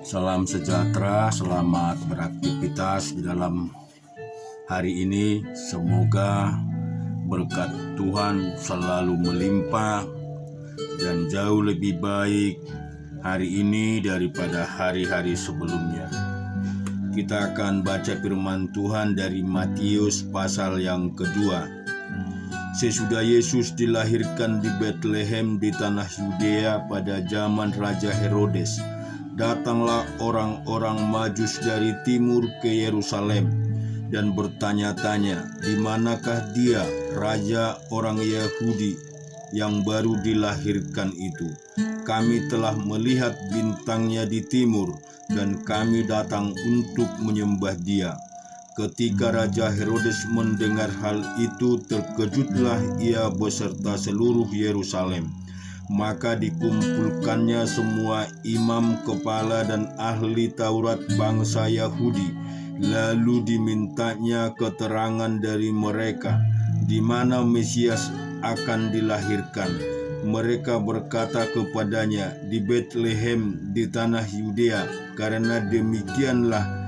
Salam sejahtera, selamat beraktivitas di dalam hari ini. Semoga berkat Tuhan selalu melimpah dan jauh lebih baik hari ini daripada hari-hari sebelumnya. Kita akan baca firman Tuhan dari Matius pasal yang kedua. Sesudah Yesus dilahirkan di Betlehem di tanah Yudea pada zaman Raja Herodes, datanglah orang-orang Majus dari timur ke Yerusalem dan bertanya-tanya, di manakah dia, raja orang Yahudi yang baru dilahirkan itu? Kami telah melihat bintangnya di timur dan kami datang untuk menyembah dia. Ketika Raja Herodes mendengar hal itu, terkejutlah ia beserta seluruh Yerusalem. Maka dikumpulkannya semua imam kepala dan ahli Taurat bangsa Yahudi. Lalu dimintanya keterangan dari mereka di mana Mesias akan dilahirkan. Mereka berkata kepadanya, di Betlehem di tanah Yudea, karena demikianlah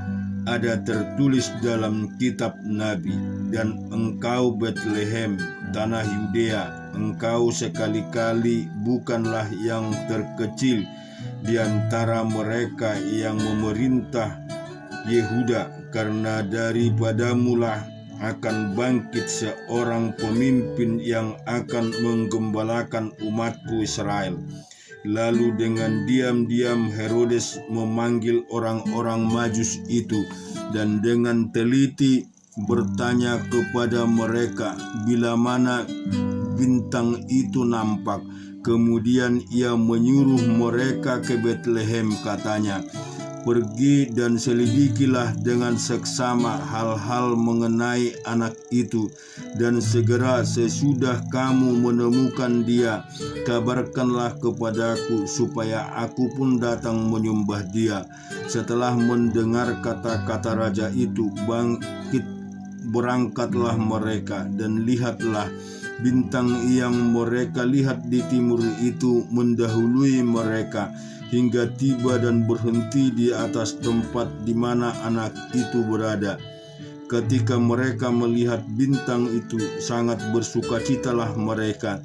ada tertulis dalam kitab Nabi. Dan engkau Betlehem, tanah Yudea, engkau sekali-kali bukanlah yang terkecil di antara mereka yang memerintah Yehuda, karena daripadamulah akan bangkit seorang pemimpin yang akan menggembalakan umatku Israel. Lalu dengan diam-diam Herodes memanggil orang-orang Majus itu dan dengan teliti bertanya kepada mereka bila mana bintang itu nampak. Kemudian ia menyuruh mereka ke Betlehem, katanya, pergi dan selidikilah dengan seksama hal-hal mengenai anak itu, dan segera sesudah kamu menemukan dia, kabarkanlah kepadaku supaya aku pun datang menyembah dia. Setelah mendengar kata-kata raja itu, berangkatlah mereka, dan lihatlah, bintang yang mereka lihat di timur itu mendahului mereka hingga tiba dan berhenti di atas tempat di mana anak itu berada. Ketika mereka melihat bintang itu, sangat bersukacitalah mereka.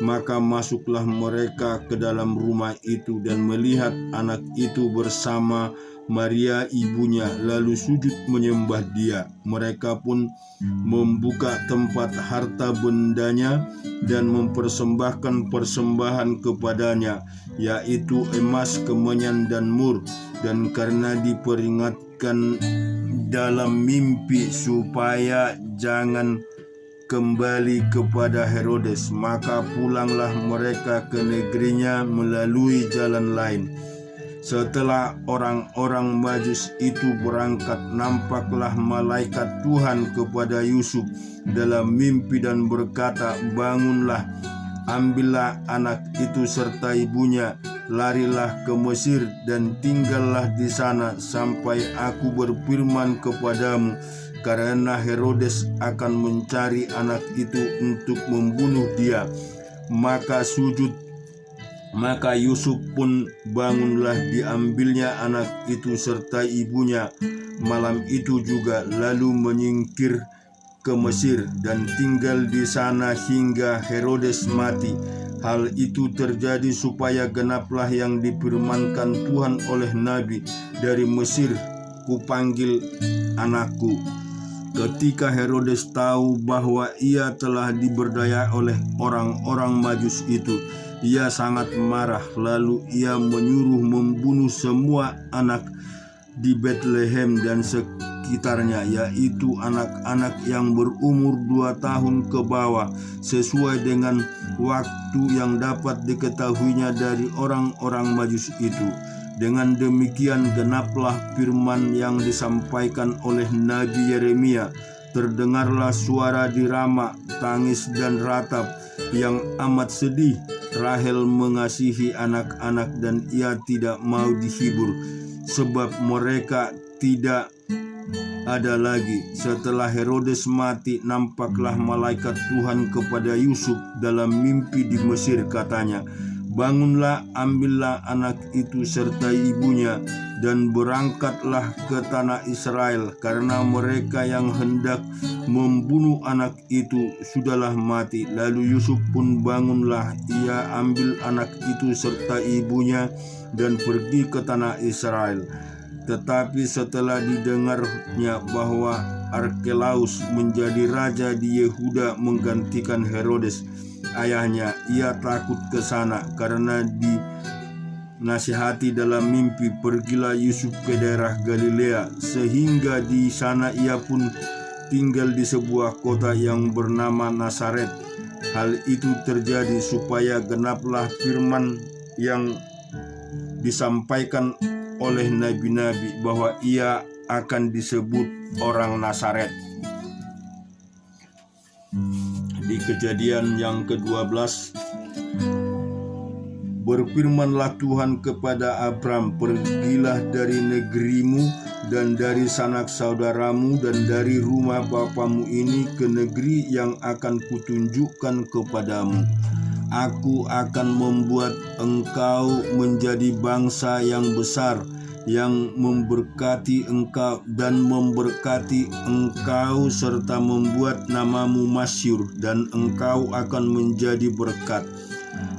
Maka masuklah mereka ke dalam rumah itu dan melihat anak itu bersama Maria ibunya, lalu sujud menyembah dia. Mereka pun membuka tempat harta bendanya dan mempersembahkan persembahan kepadanya, yaitu emas, kemenyan, dan mur. Dan karena diperingatkan dalam mimpi supaya jangan kembali kepada Herodes, maka pulanglah mereka ke negerinya melalui jalan lain. Setelah orang-orang Majus itu berangkat, nampaklah malaikat Tuhan kepada Yusuf dalam mimpi dan berkata, bangunlah, ambillah anak itu serta ibunya, larilah ke Mesir dan tinggallah di sana sampai aku berfirman kepadamu, karena Herodes akan mencari anak itu untuk membunuh dia. Maka Yusuf pun bangunlah, diambilnya anak itu serta ibunya malam itu juga, lalu menyingkir ke Mesir dan tinggal di sana hingga Herodes mati. Hal itu terjadi supaya genaplah yang difirmankan Tuhan oleh Nabi, dari Mesir kupanggil anakku. Ketika Herodes tahu bahwa ia telah diberdaya oleh orang-orang Majus itu, ia sangat marah. Lalu ia menyuruh membunuh semua anak di Betlehem dan sekitarnya, yaitu anak-anak yang berumur 2 tahun ke bawah, sesuai dengan waktu yang dapat diketahuinya dari orang-orang Majus itu. Dengan demikian genaplah firman yang disampaikan oleh Nabi Yeremia. Terdengarlah suara di Rama, tangis dan ratap yang amat sedih. Rahel mengasihi anak-anak dan ia tidak mau dihibur, sebab mereka tidak ada lagi. Setelah Herodes mati, nampaklah malaikat Tuhan kepada Yusuf dalam mimpi di Mesir, katanya, Bangunlah, ambillah anak itu serta ibunya, dan berangkatlah ke tanah Israel, karena mereka yang hendak membunuh anak itu sudahlah mati. Lalu Yusuf pun bangunlah, ia ambil anak itu serta ibunya dan pergi ke tanah Israel. Tetapi setelah didengarnya bahwa Arkelaus menjadi raja di Yehuda menggantikan Herodes ayahnya, ia takut ke sana. Karena dinasihati dalam mimpi, pergilah Yusuf ke daerah Galilea, sehingga di sana ia pun tinggal di sebuah kota yang bernama Nazaret. Hal itu terjadi supaya genaplah firman yang disampaikan oleh nabi-nabi bahwa ia akan disebut orang Nazaret. Di Kejadian yang ke-12, berfirmanlah Tuhan kepada Abram, pergilah dari negerimu dan dari sanak saudaramu dan dari rumah bapamu ini ke negeri yang akan kutunjukkan kepadamu. Aku akan membuat engkau menjadi bangsa yang besar, yang memberkati engkau dan memberkati engkau serta membuat namamu masyhur, dan engkau akan menjadi berkat.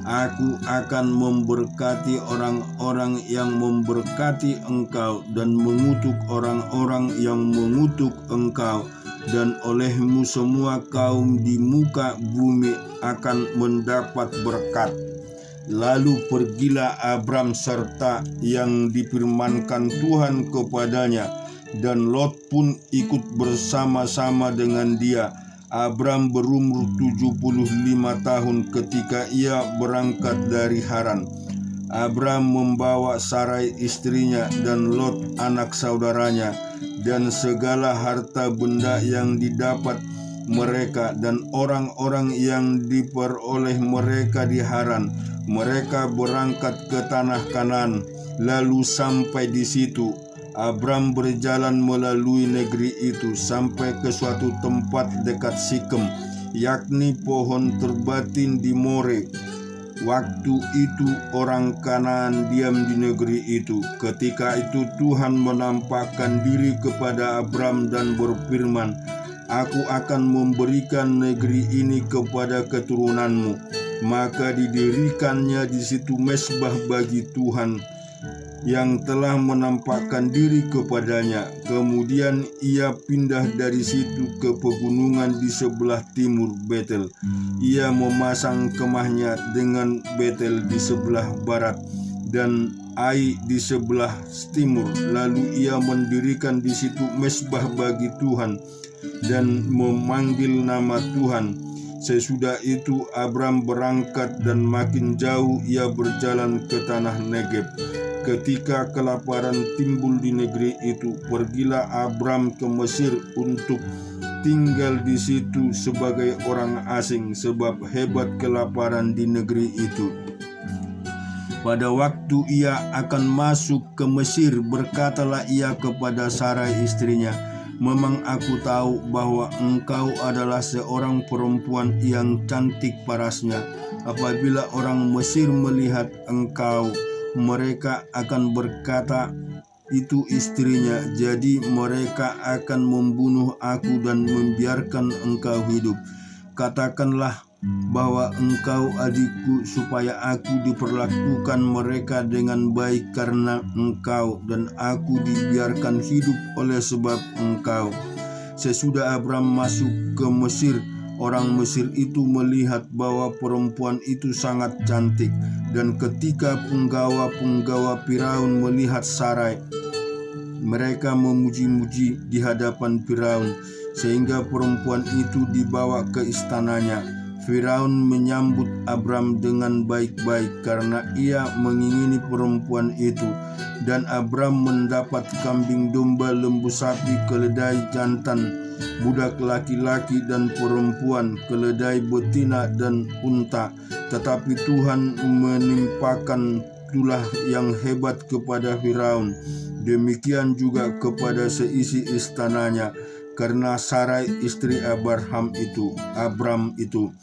Aku akan memberkati orang-orang yang memberkati engkau dan mengutuk orang-orang yang mengutuk engkau, dan olehmu semua kaum di muka bumi akan mendapat berkat. Lalu pergilah Abram serta yang difirmankan Tuhan kepadanya, dan Lot pun ikut bersama-sama dengan dia. Abram berumur 75 tahun ketika ia berangkat dari Haran. Abram membawa Sarai istrinya dan Lot anak saudaranya, dan segala harta benda yang didapat mereka dan orang-orang yang diperoleh mereka di Haran. Mereka berangkat ke tanah Kanaan. Lalu sampai di situ, Abram berjalan melalui negeri itu sampai ke suatu tempat dekat Sikem, yakni pohon terbatin di More. Waktu itu orang Kanaan diam di negeri itu. Ketika itu Tuhan menampakkan diri kepada Abram dan berfirman, Aku akan memberikan negeri ini kepada keturunanmu. Maka didirikannya di situ mezbah bagi Tuhan yang telah menampakkan diri kepadanya. Kemudian ia pindah dari situ ke pegunungan di sebelah timur Betel. Ia memasang kemahnya dengan Betel di sebelah barat dan Ai di sebelah timur. Lalu ia mendirikan di situ mezbah bagi Tuhan dan memanggil nama Tuhan. Sesudah itu Abram berangkat dan makin jauh ia berjalan ke tanah Negeb. Ketika kelaparan timbul di negeri itu, pergilah Abram ke Mesir untuk tinggal di situ sebagai orang asing, sebab hebat kelaparan di negeri itu. Pada waktu ia akan masuk ke Mesir, berkatalah ia kepada Sarai istrinya, Memang aku tahu bahwa engkau adalah seorang perempuan yang cantik parasnya. Apabila orang Mesir melihat engkau, mereka akan berkata, itu istrinya. Jadi mereka akan membunuh aku dan membiarkan engkau hidup. Katakanlah bahwa engkau adikku, supaya aku diperlakukan mereka dengan baik karena engkau, dan aku dibiarkan hidup oleh sebab engkau. Sesudah Abram masuk ke Mesir, orang Mesir itu melihat bahwa perempuan itu sangat cantik, dan ketika penggawa-penggawa Firaun melihat Sarai, mereka memuji-muji di hadapan Firaun, sehingga perempuan itu dibawa ke istananya. Firaun menyambut Abram dengan baik-baik karena ia mengingini perempuan itu. Dan Abram mendapat kambing domba, lembu sapi, keledai jantan, budak laki-laki dan perempuan, keledai betina dan unta. Tetapi Tuhan menimpakan tulah yang hebat kepada Firaun, demikian juga kepada seisi istananya, karena Sarai istri Abram itu.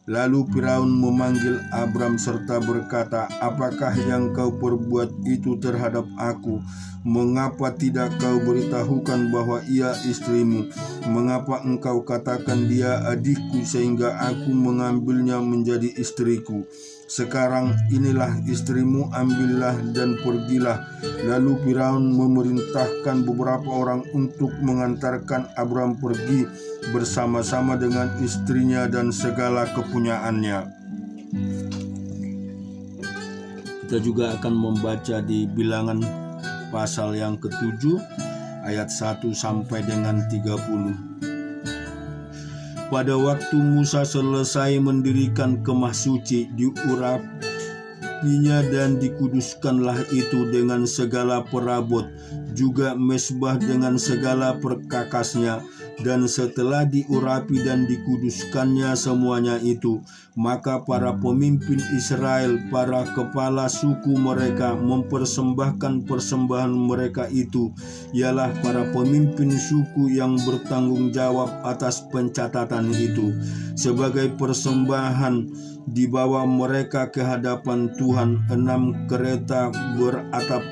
Lalu Firaun memanggil Abram serta berkata, "Apakah yang kau perbuat itu terhadap aku? Mengapa tidak kau beritahukan bahwa ia istrimu? Mengapa engkau katakan dia adikku sehingga aku mengambilnya menjadi istriku? Sekarang inilah istrimu, ambillah dan pergilah." Lalu Firaun memerintahkan beberapa orang untuk mengantarkan Abram pergi bersama-sama dengan istrinya dan segala kepunyaannya. Kita juga akan membaca di Bilangan pasal yang ke-7 ayat 1 sampai dengan 30. Pada waktu Musa selesai mendirikan kemah suci, diurapinya dan dikuduskanlah itu dengan segala perabot, juga mezbah dengan segala perkakasnya. Dan setelah diurapi dan dikuduskannya semuanya itu, maka para pemimpin Israel, para kepala suku mereka mempersembahkan persembahan mereka itu, ialah para pemimpin suku yang bertanggung jawab atas pencatatan itu, sebagai persembahan dibawa mereka ke hadapan Tuhan 6 kereta beratap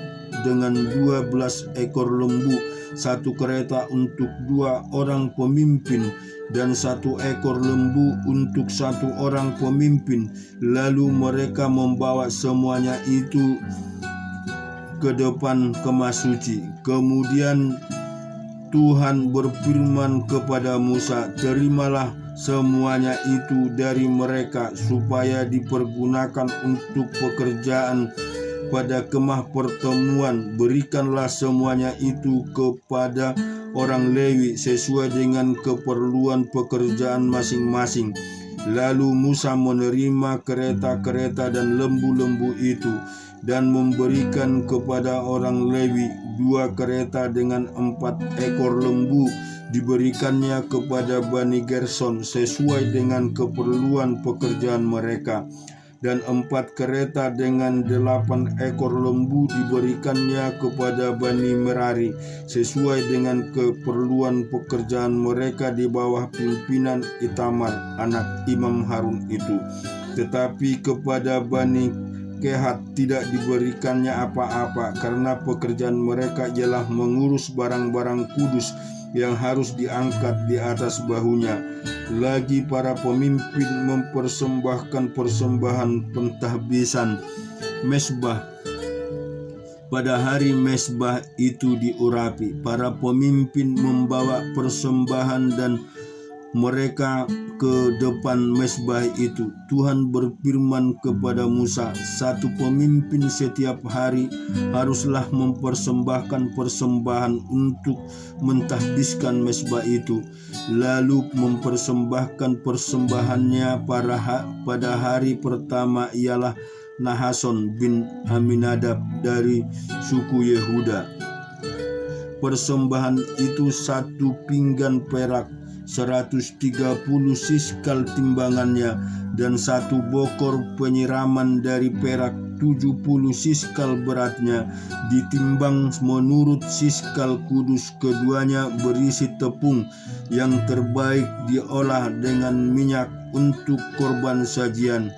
dengan 12 ekor lembu, 1 kereta untuk 2 orang pemimpin dan 1 ekor lembu untuk 1 orang pemimpin. Lalu mereka membawa semuanya itu ke depan kemah suci. Kemudian Tuhan berfirman kepada Musa, "Terimalah semuanya itu dari mereka supaya dipergunakan untuk pekerjaan pada kemah pertemuan. Berikanlah semuanya itu kepada orang Lewi sesuai dengan keperluan pekerjaan masing-masing." Lalu Musa menerima kereta-kereta dan lembu-lembu itu dan memberikan kepada orang Lewi 2 kereta dengan 4 ekor lembu. Diberikannya kepada Bani Gerson sesuai dengan keperluan pekerjaan mereka. Dan 4 kereta dengan 8 ekor lembu diberikannya kepada Bani Merari sesuai dengan keperluan pekerjaan mereka di bawah pimpinan Itamar anak Imam Harun itu. Tetapi kepada Bani Kehat tidak diberikannya apa-apa, karena pekerjaan mereka ialah mengurus barang-barang kudus yang harus diangkat di atas bahunya. Lagi para pemimpin mempersembahkan persembahan pentahbisan mezbah. Pada hari mezbah itu diurapi, para pemimpin membawa persembahan dan mereka ke depan mezbah itu. Tuhan berfirman kepada Musa, "1 pemimpin setiap hari haruslah mempersembahkan persembahan untuk mentahbiskan mezbah itu, lalu mempersembahkan persembahannya pada hari pertama ialah Nahason bin Aminadab dari suku Yehuda. Persembahan itu 1 pinggan perak 130 siskal timbangannya, dan 1 bokor penyiraman dari perak 70 siskal beratnya, ditimbang menurut siskal kudus. Keduanya berisi tepung yang terbaik diolah dengan minyak untuk korban sajian.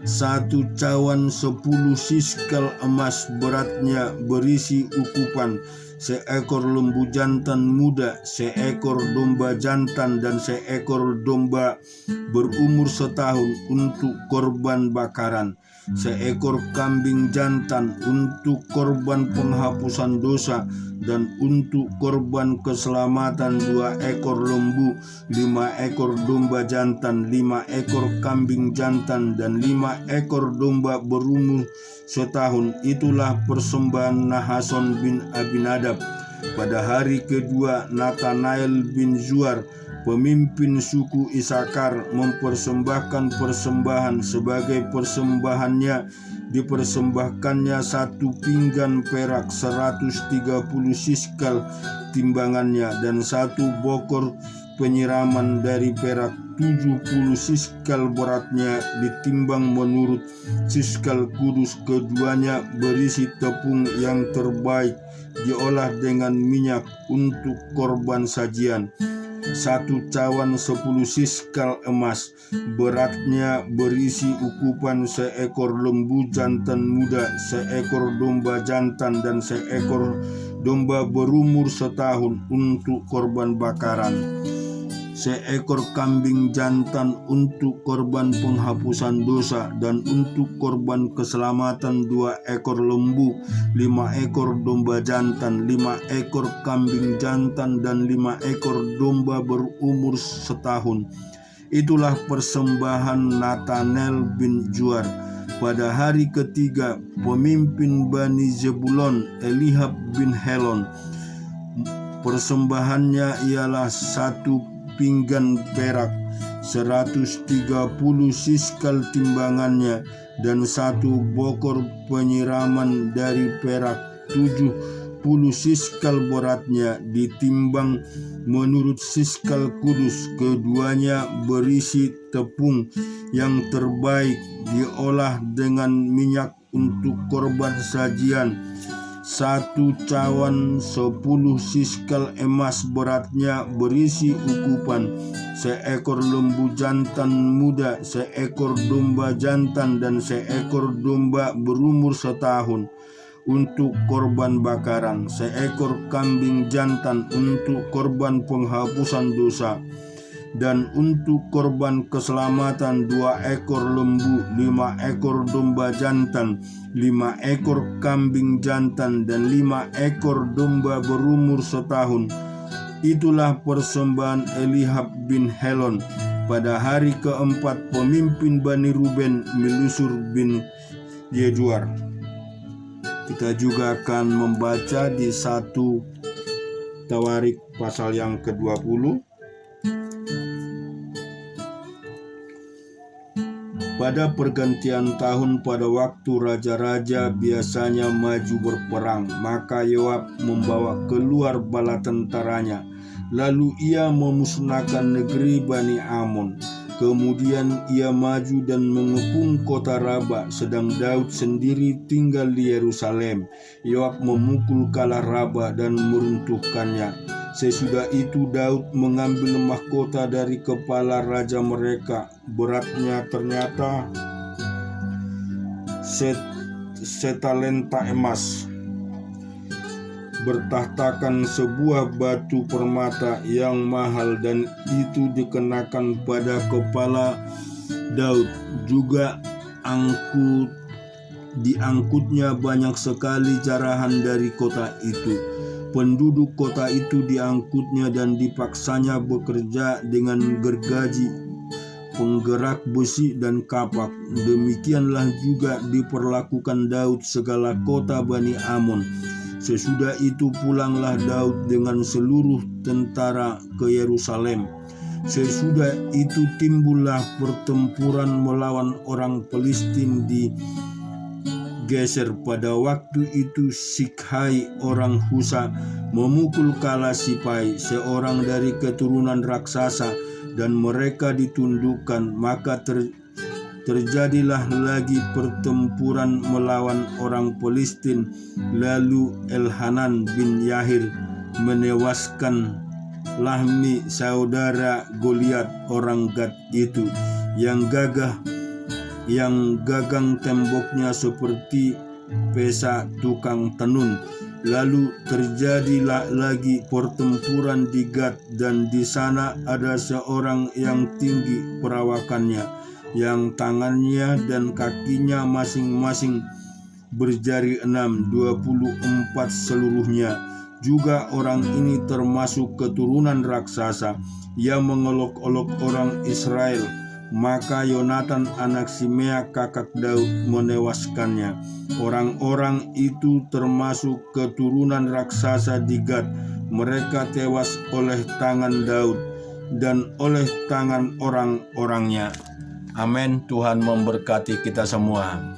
1 cawan 10 siskal emas beratnya berisi ukupan, 1 ekor lembu jantan muda, 1 ekor domba jantan, dan 1 ekor domba berumur setahun untuk korban bakaran, 1 ekor kambing jantan untuk korban penghapusan dosa, dan untuk korban keselamatan 2 ekor lembu, 5 ekor domba jantan, 5 ekor kambing jantan, dan 5 ekor domba berumur setahun. Itulah persembahan Nahason bin Aminadab. Pada hari kedua, Nathanael bin Zuar, pemimpin suku Isakar, mempersembahkan persembahan. Sebagai persembahannya dipersembahkannya 1 pinggan perak 130 siskal timbangannya, dan 1 bokor penyiraman dari perak 70 siskal beratnya ditimbang menurut siskal kudus, keduanya berisi tepung yang terbaik diolah dengan minyak untuk korban sajian. 1 cawan 10 siskal emas, beratnya berisi ukupan seekor lembu jantan muda, seekor domba jantan, dan seekor domba berumur setahun untuk korban bakaran. Seekor kambing jantan untuk korban penghapusan dosa, dan untuk korban keselamatan 2 ekor lembu, 5 ekor domba jantan, 5 ekor kambing jantan, dan 5 ekor domba berumur setahun. Itulah persembahan Natanel bin Zuar. Pada hari ketiga, pemimpin Bani Zebulon Eliab bin Helon. Persembahannya ialah 1 pinggan perak, 130 siskal timbangannya, dan 1 bokor penyiraman dari perak 70 siskal beratnya ditimbang menurut siskal kudus, keduanya berisi tepung yang terbaik diolah dengan minyak untuk korban sajian. 1 cawan 10 siskal emas, beratnya berisi ukupan seekor lembu jantan muda, seekor domba jantan, dan seekor domba berumur setahun untuk korban bakaran, seekor kambing jantan untuk korban penghapusan dosa, dan untuk korban keselamatan 2 ekor lembu, 5 ekor domba jantan, 5 ekor kambing jantan, dan 5 ekor domba berumur setahun. Itulah persembahan Eliab bin Helon. Pada hari keempat, pemimpin Bani Ruben Melusur bin Yeduar. Kita juga akan membaca di 1 Tawarik pasal yang ke-20. Pada pergantian tahun, pada waktu raja-raja biasanya maju berperang, maka Yoab membawa keluar bala tentaranya, lalu ia memusnahkan negeri Bani Amon. Kemudian ia maju dan mengepung kota Raba, sedang Daud sendiri tinggal di Yerusalem. Yoab memukul kala Raba dan meruntuhkannya. Sesudah itu Daud mengambil mahkota dari kepala raja mereka, beratnya ternyata setalenta emas, bertahtakan sebuah batu permata yang mahal, dan itu dikenakan pada kepala Daud. Juga diangkutnya banyak sekali jarahan dari kota itu. Penduduk kota itu diangkutnya dan dipaksanya bekerja dengan gergaji, penggerak besi, dan kapak. Demikianlah juga diperlakukan Daud segala kota Bani Amon. Sesudah itu pulanglah Daud dengan seluruh tentara ke Yerusalem. Sesudah itu timbullah pertempuran melawan orang Filistin di Geser. Pada waktu itu Sikhai orang Husa memukul kala Sipai, seorang dari keturunan raksasa, dan mereka ditundukkan. Maka terjadilah lagi pertempuran melawan orang Filistin. Lalu Elhanan bin Yahir menewaskan Lahmi, saudara Goliat orang Gad itu, yang gagang temboknya seperti pesa tukang tenun. Lalu terjadilah lagi pertempuran di Gad, dan di sana ada seorang yang tinggi perawakannya, yang tangannya dan kakinya masing-masing berjari 6, 24 seluruhnya. Juga orang ini termasuk keturunan raksasa. Ia mengolok-olok orang Israel. Maka Yonatan anak Simea kakak Daud menewaskannya. Orang-orang itu termasuk keturunan raksasa di Gad. Mereka tewas oleh tangan Daud dan oleh tangan orang-orangnya. Amin. Tuhan memberkati kita semua.